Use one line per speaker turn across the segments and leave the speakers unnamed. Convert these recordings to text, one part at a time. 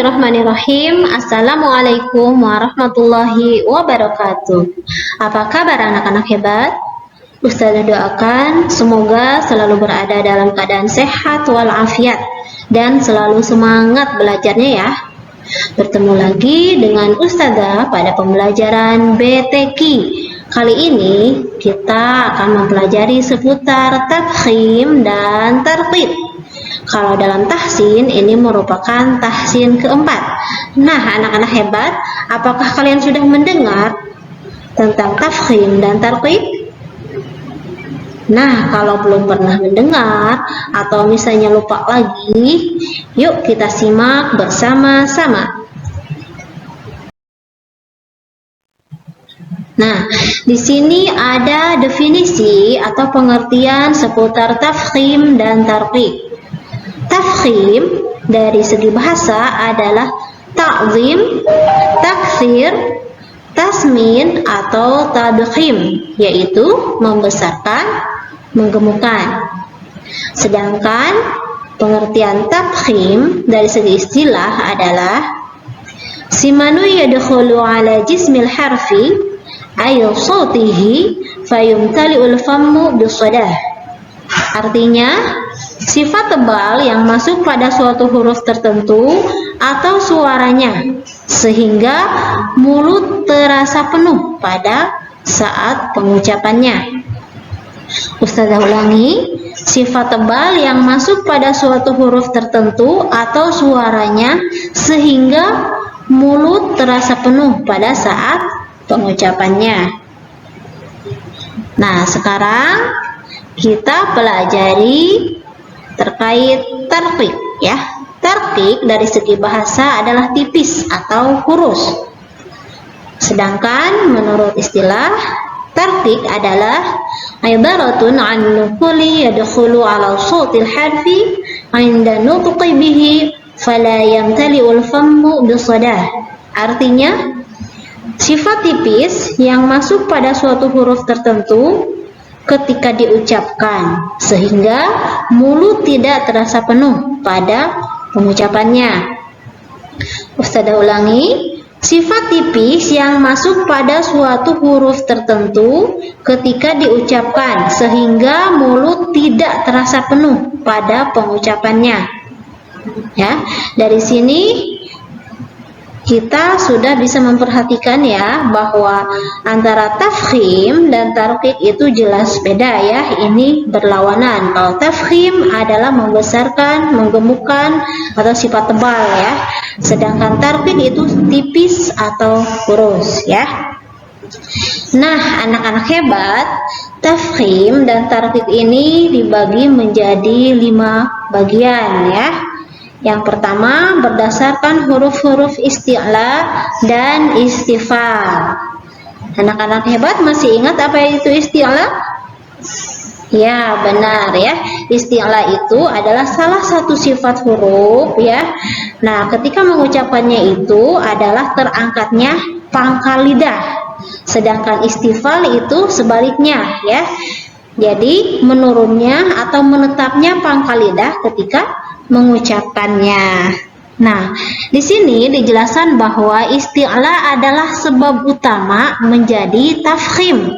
Bismillahirrahmanirrahim. Assalamualaikum warahmatullahi wabarakatuh. Apa kabar anak-anak hebat? Ustazah doakan semoga selalu berada dalam keadaan sehat walafiat dan selalu semangat belajarnya ya. Bertemu lagi dengan Ustazah pada pembelajaran BTQ. Kali ini kita akan mempelajari seputar tafkhim dan tartib. Kalau dalam tahsin, ini merupakan tahsin keempat. Nah, anak-anak hebat, apakah kalian sudah mendengar tentang tafkhim dan tartib? Nah, kalau belum pernah mendengar atau misalnya lupa lagi, yuk kita simak bersama-sama. Nah, di sini ada definisi atau pengertian seputar tafkhim dan tartib. Tafkhim dari segi bahasa adalah ta'zim, takfir, tasmin atau tadkhim, yaitu membesarkan, menggemukkan. Sedangkan pengertian tafkhim dari segi istilah adalah simanu yadkhulu ala jismil harfi ayu sautihi fayumtali'ul fammu bisadah. Artinya, sifat tebal yang masuk pada suatu huruf tertentu atau suaranya sehingga mulut terasa penuh pada saat pengucapannya. Ustazah ulangi, sifat tebal yang masuk pada suatu huruf tertentu atau suaranya sehingga mulut terasa penuh pada saat pengucapannya. Nah, sekarang kita pelajari terkait tarqiq ya. Tarqiq dari segi bahasa adalah tipis atau kurus. Sedangkan menurut istilah, tarqiq adalah ibaratun an nuquli yadkhulu ala shautil harfi 'inda nutqi bihi fala yamtali'ul fammu bisadah. Artinya, sifat tipis yang masuk pada suatu huruf tertentu ketika diucapkan sehingga mulut tidak terasa penuh pada pengucapannya. Ustazah ulangi, sifat tipis yang masuk pada suatu huruf tertentu ketika diucapkan sehingga mulut tidak terasa penuh pada pengucapannya. Ya, dari sini kita sudah bisa memperhatikan ya bahwa antara tafkhim dan tarqiq itu jelas beda ya, ini berlawanan. Kalau tafkhim adalah membesarkan, menggemukkan atau sifat tebal ya, sedangkan tarqiq itu tipis atau kurus ya. Nah, anak-anak hebat, tafkhim dan tarqiq ini dibagi menjadi 5 bagian ya. Yang pertama berdasarkan huruf-huruf isti'la dan istifal. Anak-anak hebat masih ingat apa itu isti'la? Ya, benar ya. Isti'la itu adalah salah satu sifat huruf ya. Nah, ketika mengucapkannya itu adalah terangkatnya pangkal lidah. Sedangkan istifal itu sebaliknya ya. Jadi menurunnya atau menetapnya pangkal lidah ketika mengucapkannya. Nah, di sini dijelaskan bahwa isti'la adalah sebab utama menjadi tafkhim,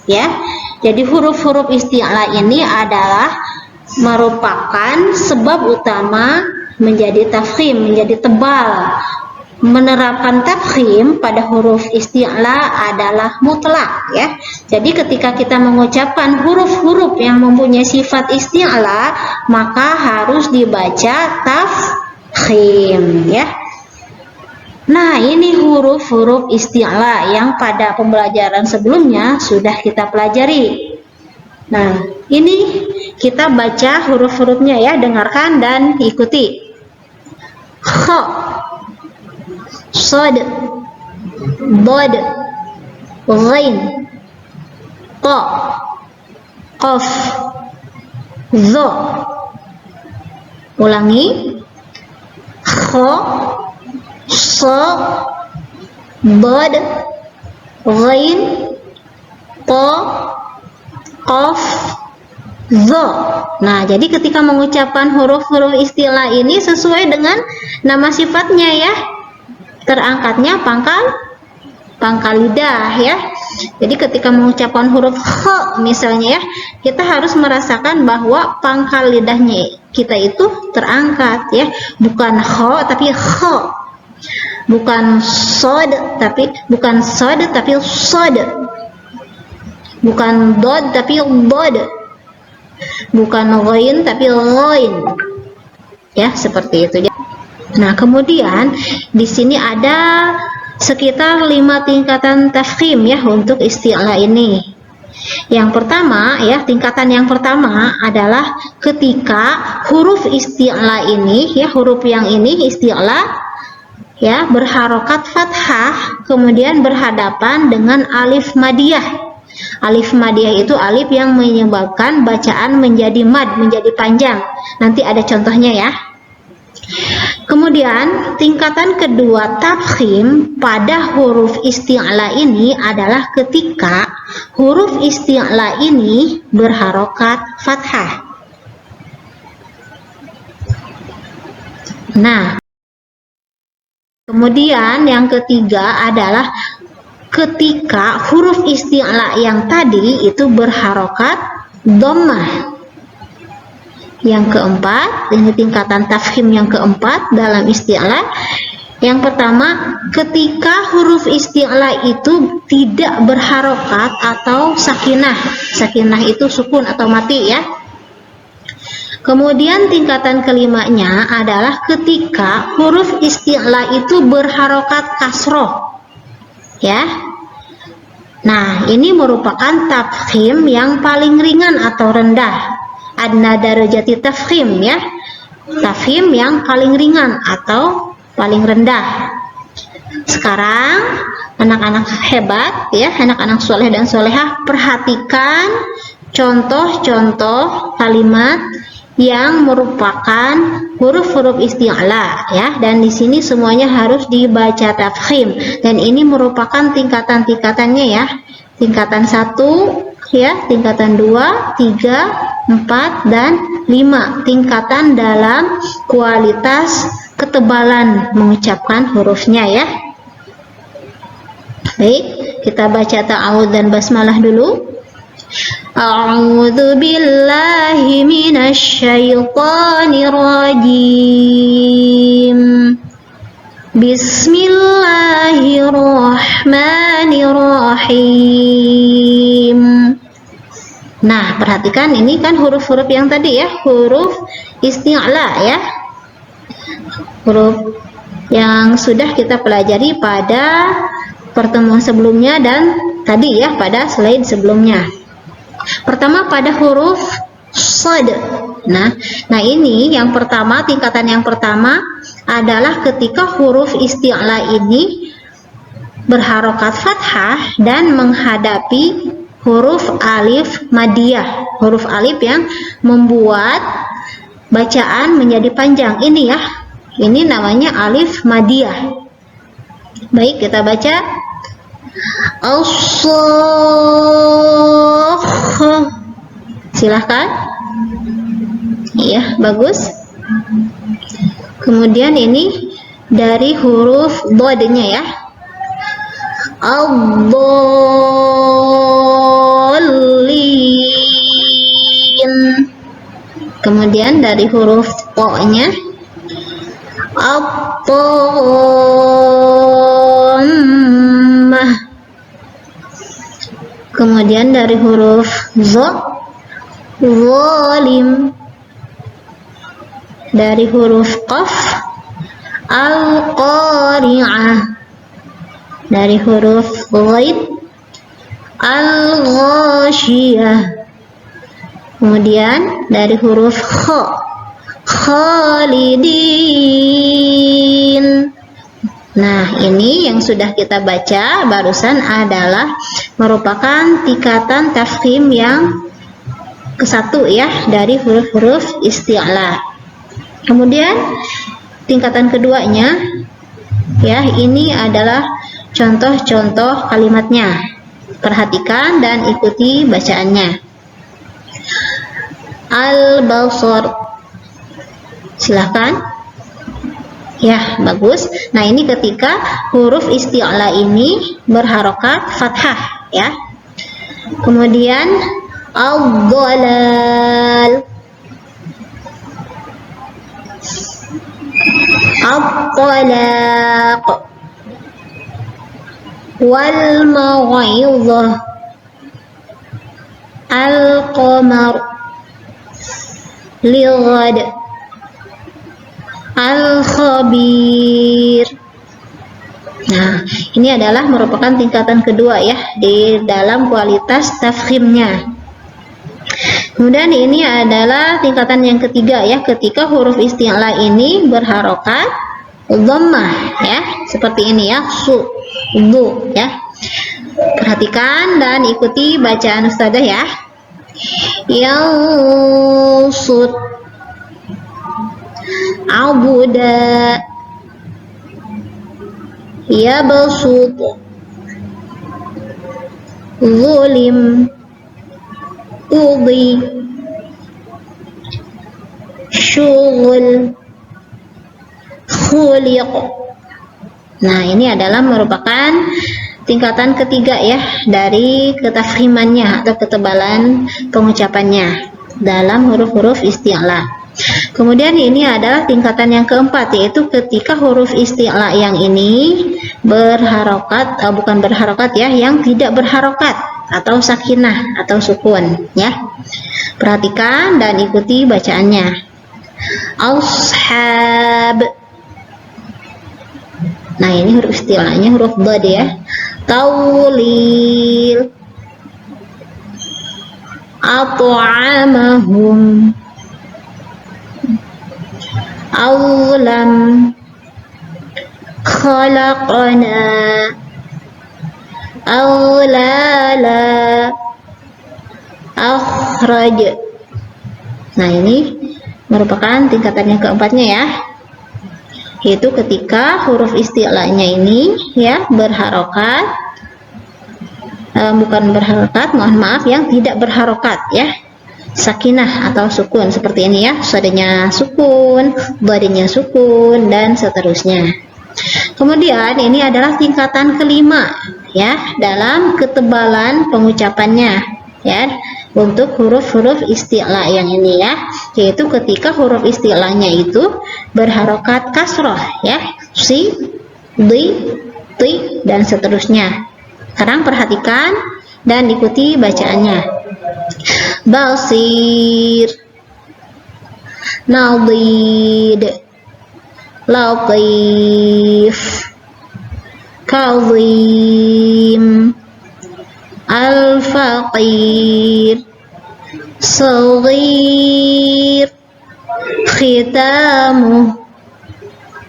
ya. Jadi huruf-huruf isti'la ini adalah merupakan sebab utama menjadi tafkhim, menjadi tebal. Menerapkan tafkhim pada huruf isti'la adalah mutlak ya. Jadi ketika kita mengucapkan huruf-huruf yang mempunyai sifat isti'la, maka harus dibaca tafkhim ya. Nah, ini huruf-huruf isti'la yang pada pembelajaran sebelumnya sudah kita pelajari. Nah, ini kita baca huruf-hurufnya ya, dengarkan dan ikuti. Kha, Shad, Dad, Ghain, Ta, Qaf, Dha. Ulangi. Kha, Sha, Dad, Ghain, Ta, Qaf, zo. Nah, jadi ketika mengucapkan huruf-huruf istilah ini sesuai dengan nama sifatnya ya. Terangkatnya pangkal lidah ya. Jadi ketika mengucapkan huruf kh misalnya ya, kita harus merasakan bahwa pangkal lidahnya kita itu terangkat ya, bukan kh tapi kh. Bukan sod tapi sod. Bukan dod tapi dod. Bukan ghain tapi ghain. Ya, seperti itu. Nah, kemudian di sini ada sekitar 5 tingkatan tafkhim ya untuk isti'la ini. Yang pertama ya, tingkatan yang pertama adalah ketika huruf isti'la ini ya, huruf yang ini isti'la ya, berharokat fathah kemudian berhadapan dengan alif madiyah. Alif madiyah itu alif yang menyebabkan bacaan menjadi mad, menjadi panjang. Nanti ada contohnya ya. Kemudian tingkatan kedua tafkhim pada huruf isti'la ini adalah ketika huruf isti'la ini berharokat fathah. Nah, kemudian yang ketiga adalah ketika huruf isti'la yang tadi itu berharokat dhammah. Yang keempat, ini tingkatan tafkhim yang keempat dalam isti'la. Yang pertama, ketika huruf isti'la itu tidak berharokat atau sakinah. Sakinah itu sukun atau mati ya. Kemudian tingkatan kelimanya adalah ketika huruf isti'la itu berharokat kasroh. Ya. Nah, ini merupakan tafkhim yang paling ringan atau rendah. Adna darajati tafkhim ya, tafkhim yang paling ringan atau paling rendah. Sekarang anak-anak hebat ya, anak-anak soleh dan solehah, perhatikan contoh-contoh kalimat yang merupakan huruf-huruf isti'la ya, dan di sini semuanya harus dibaca tafkhim, dan ini merupakan tingkatan-tingkatannya ya. Tingkatan 1 ya, tingkatan 2, 3, 4 dan 5 tingkatan dalam kualitas ketebalan mengucapkan hurufnya ya. Baik, kita baca ta'awudz dan basmalah dulu. A'udzu billahi minasyaitonir rajim. Bismillahirrahmanirrahim. Nah, perhatikan ini kan huruf-huruf yang tadi ya, huruf isti'la ya. Huruf yang sudah kita pelajari pada pertemuan sebelumnya dan tadi ya pada slide sebelumnya. Pertama pada huruf shad. Nah, ini yang pertama, tingkatan yang pertama adalah ketika huruf isti'la ini berharokat fathah dan menghadapi huruf alif madiyah, huruf alif yang membuat bacaan menjadi panjang. Ini ya, ini namanya alif madiyah. Baik, kita baca as-sakhah. Silahkan. Iya, bagus. Kemudian ini dari huruf dodnya ya. Ad-dallin. Kemudian dari huruf to-nya at-tammah. Kemudian dari huruf za zalim. Dari huruf qaf al-qari'ah. Dari huruf ghain al-ghashiyah. Kemudian dari huruf kha khalidin. Nah, ini yang sudah kita baca barusan adalah merupakan tingkatan tafkhim yang ke-1 ya dari huruf-huruf isti'la. Kemudian tingkatan keduanya ya, ini adalah contoh-contoh kalimatnya. Perhatikan dan ikuti bacaannya. Al-basar. Silahkan. Ya, bagus. Nah, ini ketika huruf isti'la ini berharokat fathah, ya. Kemudian ad-dhalal, at-talaq, wal maw'idhah, al-qamar, lighad, al-khabir. Nah, ini adalah merupakan tingkatan kedua ya di dalam kualitas tafkhimnya. Kemudian ini adalah tingkatan yang ketiga ya, ketika huruf isti'la ini berharokat dhammah ya, seperti ini ya, su, du ya. Perhatikan dan ikuti bacaan ustazah ya. Yansud, abuda, yabsut, zulim, udhi, syughul, khuliq. Nah, ini adalah merupakan tingkatan ketiga ya dari ketafhimannya atau ketebalan pengucapannya dalam huruf-huruf isti'la. Kemudian ini adalah tingkatan yang keempat, yaitu ketika huruf isti'la yang ini berharokat, bukan berharokat ya, yang tidak berharokat atau sakinah atau sukun ya. Perhatikan dan ikuti bacaannya. Ashab. Nah, ini huruf isti'lanya huruf dhad ya. Taulil, at'amahum, awlam, khalaqana, awlala, akhraj. Nah, ini merupakan tingkatan yang keempatnya ya, yaitu ketika huruf isti'lanya ini ya berharokat, bukan berharokat, mohon maaf, yang tidak berharokat ya, sakinah atau sukun seperti ini ya, sadanya sukun, dhadnya sukun, dan seterusnya. Kemudian ini adalah tingkatan kelima ya dalam ketebalan pengucapannya ya untuk huruf-huruf isti'la yang ini ya, yaitu ketika huruf isti'lanya itu berharokat kasroh ya, si, di, ti, dan seterusnya. Sekarang perhatikan dan ikuti bacaannya. Basir, nadid, latif, kazim, al-faqir, saghir, khitamuh.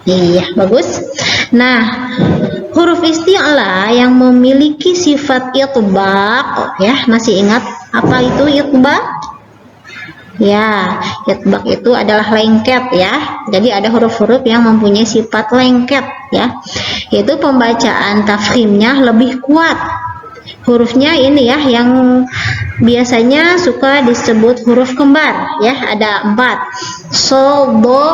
Iya, bagus. Nah, huruf isti'la yang memiliki sifat itbaq ya, masih ingat apa itu itbaq? Ya, itbaq itu adalah lengket ya. Jadi ada huruf-huruf yang mempunyai sifat lengket ya, yaitu pembacaan tafkhimnya lebih kuat. Hurufnya ini ya yang biasanya suka disebut huruf kembar ya, ada 4, so, do,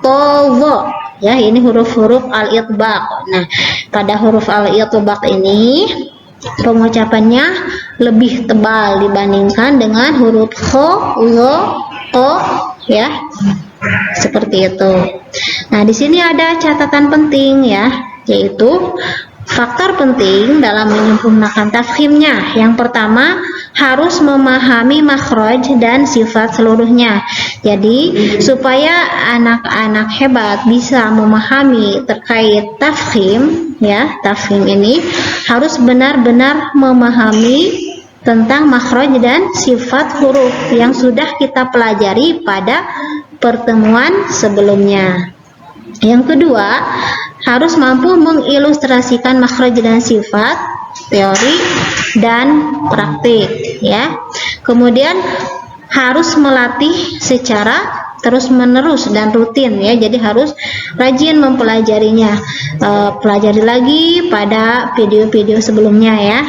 to, zo ya, ini huruf-huruf al-itbaq. Nah, pada huruf al-itbaq ini pengucapannya lebih tebal dibandingkan dengan huruf kho, zo, to ya, seperti itu. Nah, di sini ada catatan penting ya, yaitu faktor penting dalam menyempurnakan tafkhimnya. Yang pertama, harus memahami makhraj dan sifat seluruhnya. Jadi, supaya anak-anak hebat bisa memahami terkait tafkhim, ya, tafkhim ini harus benar-benar memahami tentang makhraj dan sifat huruf yang sudah kita pelajari pada pertemuan sebelumnya. Yang kedua, harus mampu mengilustrasikan makhraj dan sifat, teori dan praktik ya. Kemudian harus melatih secara terus-menerus dan rutin ya. Jadi harus rajin mempelajarinya. Pelajari lagi pada video-video sebelumnya ya.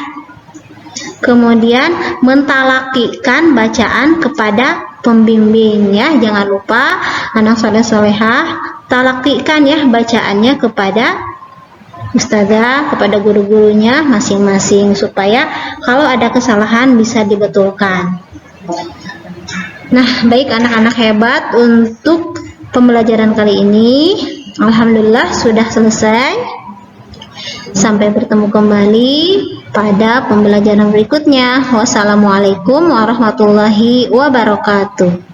Kemudian mentalakikan bacaan kepada pembimbing ya. Jangan lupa anak soleh-solehah talakikan ya bacaannya kepada ustazah, kepada guru-gurunya masing-masing, supaya kalau ada kesalahan bisa dibetulkan. Nah, baik anak-anak hebat, untuk pembelajaran kali ini alhamdulillah sudah selesai. Sampai bertemu kembali pada pembelajaran berikutnya. Wassalamualaikum warahmatullahi wabarakatuh.